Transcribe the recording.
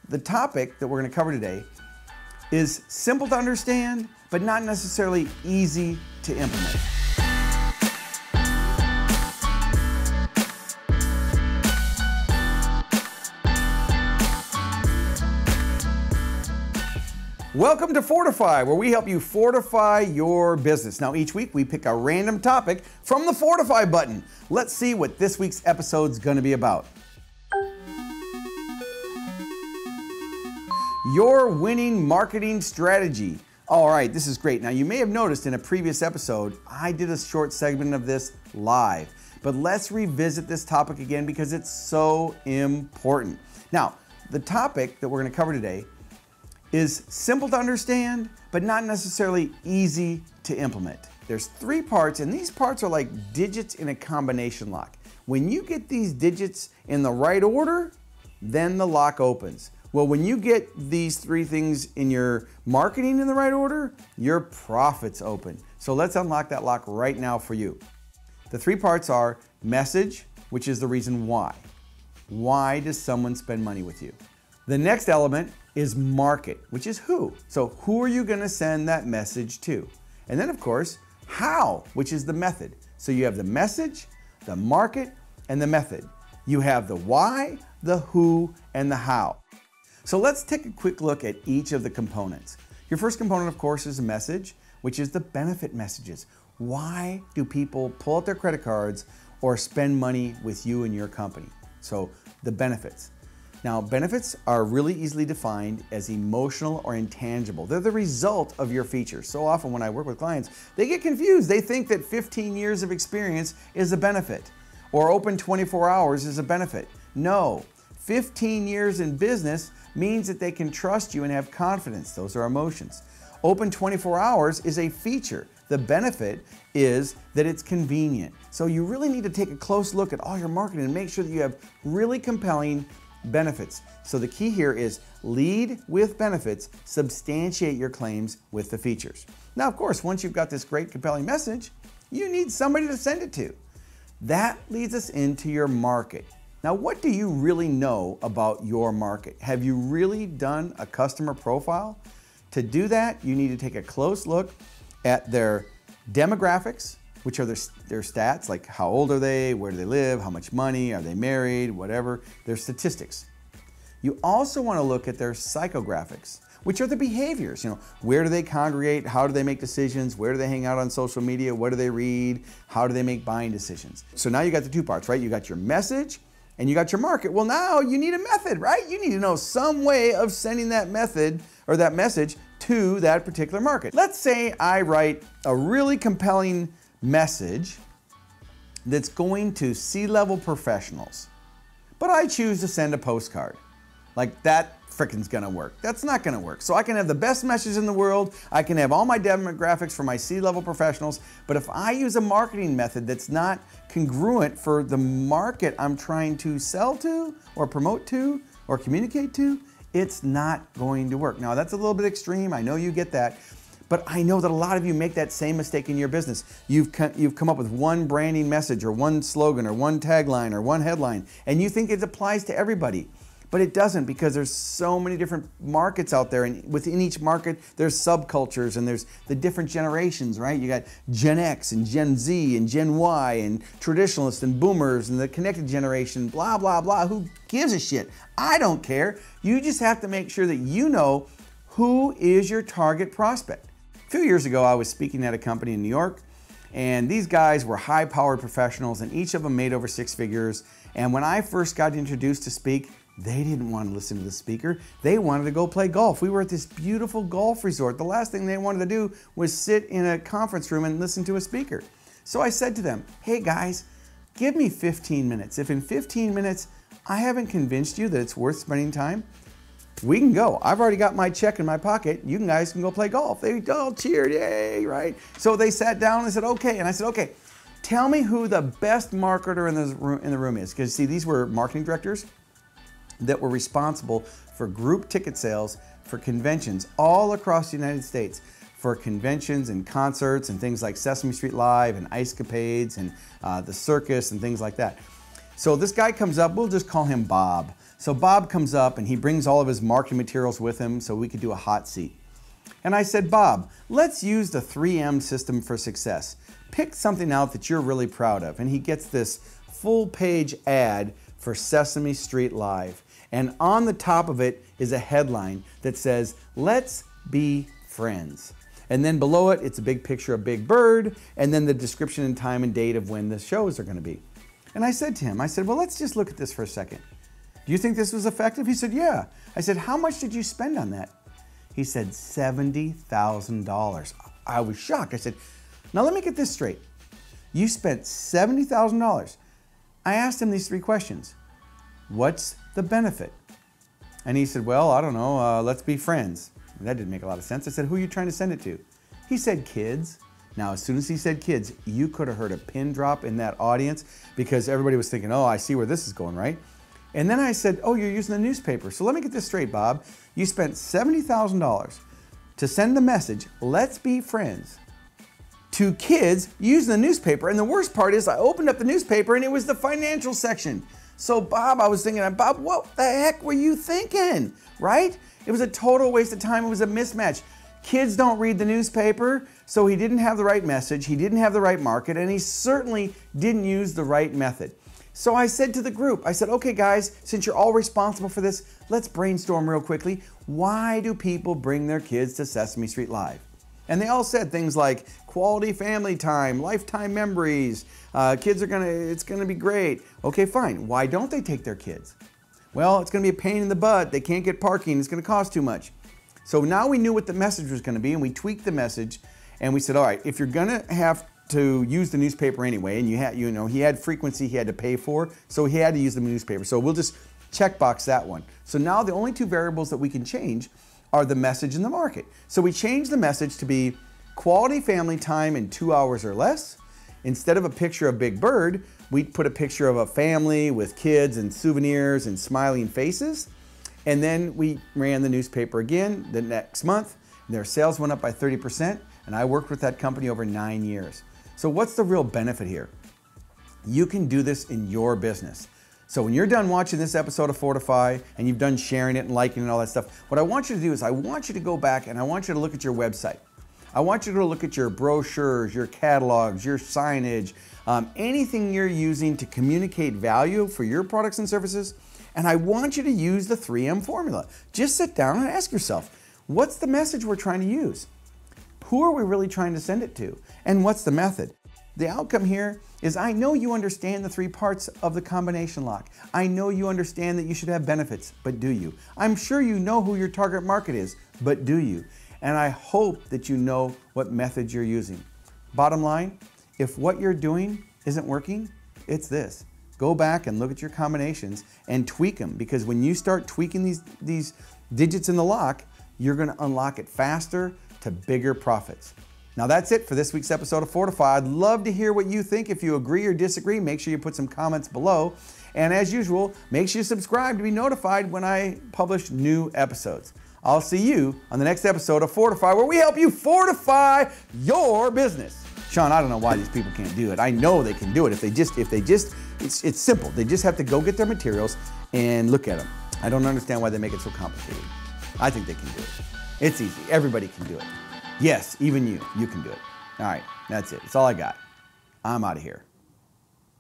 The topic that we're going to cover today is simple to understand, but not necessarily easy to implement. Welcome to Fordify, where we help you fortify your business. Now, each week we pick a random topic from the Fordify button. Let's see what this week's episode's going to be about. Your winning marketing strategy. All right, this is great. Now, you may have noticed in a previous episode, I did a short segment of this live, but let's revisit this topic again because it's so important. Now, the topic that we're going to cover today is simple to understand, but not necessarily easy to implement. There's three parts, and these parts are like digits in a combination lock. When you get these digits in the right order, then the lock opens. Well, when you get these three things in your marketing in the right order, your profits open. So let's unlock that lock right now for you. The three parts are message, which is the reason why. Why does someone spend money with you? The next element is market, which is who. So who are you going to send that message to? And then, of course, how, which is the method. So you have the message, the market, and the method. You have the why, the who, and the how. So let's take a quick look at each of the components. Your first component, of course, is a message, which is the benefit messages. Why do people pull out their credit cards or spend money with you and your company? So the benefits. Now, benefits are really easily defined as emotional or intangible. They're the result of your features. So often when I work with clients, they get confused. They think that 15 years of experience is a benefit, or open 24 hours is a benefit. No, 15 years in business means that they can trust you and have confidence. Those are emotions. Open 24 hours is a feature. The benefit is that it's convenient. So you really need to take a close look at all your marketing and make sure that you have really compelling benefits. So the key here is lead with benefits, substantiate your claims with the features. Now, of course, once you've got this great compelling message, you need somebody to send it to. That leads us into your market. Now, what do you really know about your market? Have you really done a customer profile? To do that, you need to take a close look at their demographics, which are their stats, like how old are they, where do they live, how much money, are they married, whatever, their statistics. You also want to look at their psychographics, which are the behaviors. You know, where do they congregate, how do they make decisions, where do they hang out on social media, what do they read, how do they make buying decisions. So now you got the two parts, right? You got your message and you got your market. Well, now you need a method, right? You need to know some way of sending that method or that message to that particular market. Let's say I write a really compelling message that's going to C-level professionals, but I choose to send a postcard. Like, that frickin's gonna work. That's not gonna work. So I can have the best message in the world, I can have all my demographics for my C-level professionals, but if I use a marketing method that's not congruent for the market I'm trying to sell to or promote to or communicate to, it's not going to work. Now, that's a little bit extreme, I know you get that, but I know that a lot of you make that same mistake in your business. You've come up with one branding message or one slogan or one tagline or one headline, and you think it applies to everybody. But it doesn't, because there's so many different markets out there, and within each market there's subcultures and there's the different generations, right? You got Gen X and Gen Z and Gen Y and traditionalists and boomers and the connected generation, blah, blah, blah. Who gives a shit? I don't care. You just have to make sure that you know who is your target prospect. A few years ago, I was speaking at a company in New York, and these guys were high-powered professionals, and each of them made over 6 figures. And when I first got introduced to speak, they didn't want to listen to the speaker. They wanted to go play golf. We were at this beautiful golf resort. The last thing they wanted to do was sit in a conference room and listen to a speaker. So I said to them, hey guys, give me 15 minutes. If in 15 minutes I haven't convinced you that it's worth spending time, we can go. I've already got my check in my pocket. You guys can go play golf. They all cheered, yay, right? So they sat down and they said, okay. And I said, okay, tell me who the best marketer in the room is. Because see, these were marketing directors that were responsible for group ticket sales for conventions all across the United States, for conventions and concerts and things like Sesame Street Live and Ice Capades and the circus and things like that. So this guy comes up, we'll just call him Bob. So Bob comes up and he brings all of his marketing materials with him so we could do a hot seat. And I said, Bob, let's use the 3M system for success. Pick something out that you're really proud of. And he gets this full-page ad for Sesame Street Live. And on the top of it is a headline that says, let's be friends. And then below it, it's a big picture of Big Bird, and then the description and time and date of when the shows are going to be. And I said to him, I said, well, let's just look at this for a second. Do you think this was effective? He said, yeah. I said, how much did you spend on that? He said, $70,000. I was shocked. I said, now let me get this straight. You spent $70,000. I asked him these 3 questions. What's the benefit? And he said, well, I don't know, let's be friends. That didn't make a lot of sense. I said, who are you trying to send it to? He said, kids. Now, as soon as he said kids, you could have heard a pin drop in that audience because everybody was thinking, oh, I see where this is going, right? And then I said, oh, you're using the newspaper. So let me get this straight, Bob. You spent $70,000 to send the message, let's be friends, to kids using the newspaper. And the worst part is I opened up the newspaper and it was the financial section. So Bob, I was thinking, Bob, what the heck were you thinking, right? It was a total waste of time. It was a mismatch. Kids don't read the newspaper, so he didn't have the right message, he didn't have the right market, and he certainly didn't use the right method. So I said to the group, I said, okay guys, since you're all responsible for this, let's brainstorm real quickly. Why do people bring their kids to Sesame Street Live? And they all said things like quality family time, lifetime memories, it's gonna be great. Okay, fine. Why don't they take their kids? Well, it's gonna be a pain in the butt. They can't get parking. It's gonna cost too much. So now we knew what the message was gonna be and we tweaked the message and we said, all right, if you're gonna have to use the newspaper anyway, and he had frequency he had to pay for, so he had to use the newspaper. So we'll just checkbox that one. So now the only 2 variables that we can change are the message and the market. So we changed the message to be quality family time in 2 hours or less. Instead of a picture of Big Bird, we put a picture of a family with kids and souvenirs and smiling faces. And then we ran the newspaper again the next month. And their sales went up by 30%. And I worked with that company over 9 years. So what's the real benefit here? You can do this in your business. So when you're done watching this episode of Fordify and you've done sharing it and liking and all that stuff, what I want you to do is I want you to go back and I want you to look at your website. I want you to look at your brochures, your catalogs, your signage, anything you're using to communicate value for your products and services. And I want you to use the 3M formula. Just sit down and ask yourself, what's the message we're trying to use? Who are we really trying to send it to? And what's the method? The outcome here is I know you understand the 3 parts of the combination lock. I know you understand that you should have benefits, but do you? I'm sure you know who your target market is, but do you? And I hope that you know what method you're using. Bottom line, if what you're doing isn't working, it's this. Go back and look at your combinations and tweak them, because when you start tweaking these digits in the lock, you're gonna unlock it faster to bigger profits. Now that's it for this week's episode of Fordify. I'd love to hear what you think. If you agree or disagree, make sure you put some comments below. And as usual, make sure you subscribe to be notified when I publish new episodes. I'll see you on the next episode of Fordify, where we help you fortify your business. Sean, I don't know why these people can't do it. I know they can do it. It's simple. They just have to go get their materials and look at them. I don't understand why they make it so complicated. I think they can do it. It's easy. Everybody can do it. Yes, even you can do it. All right, that's it. That's all I got. I'm out of here.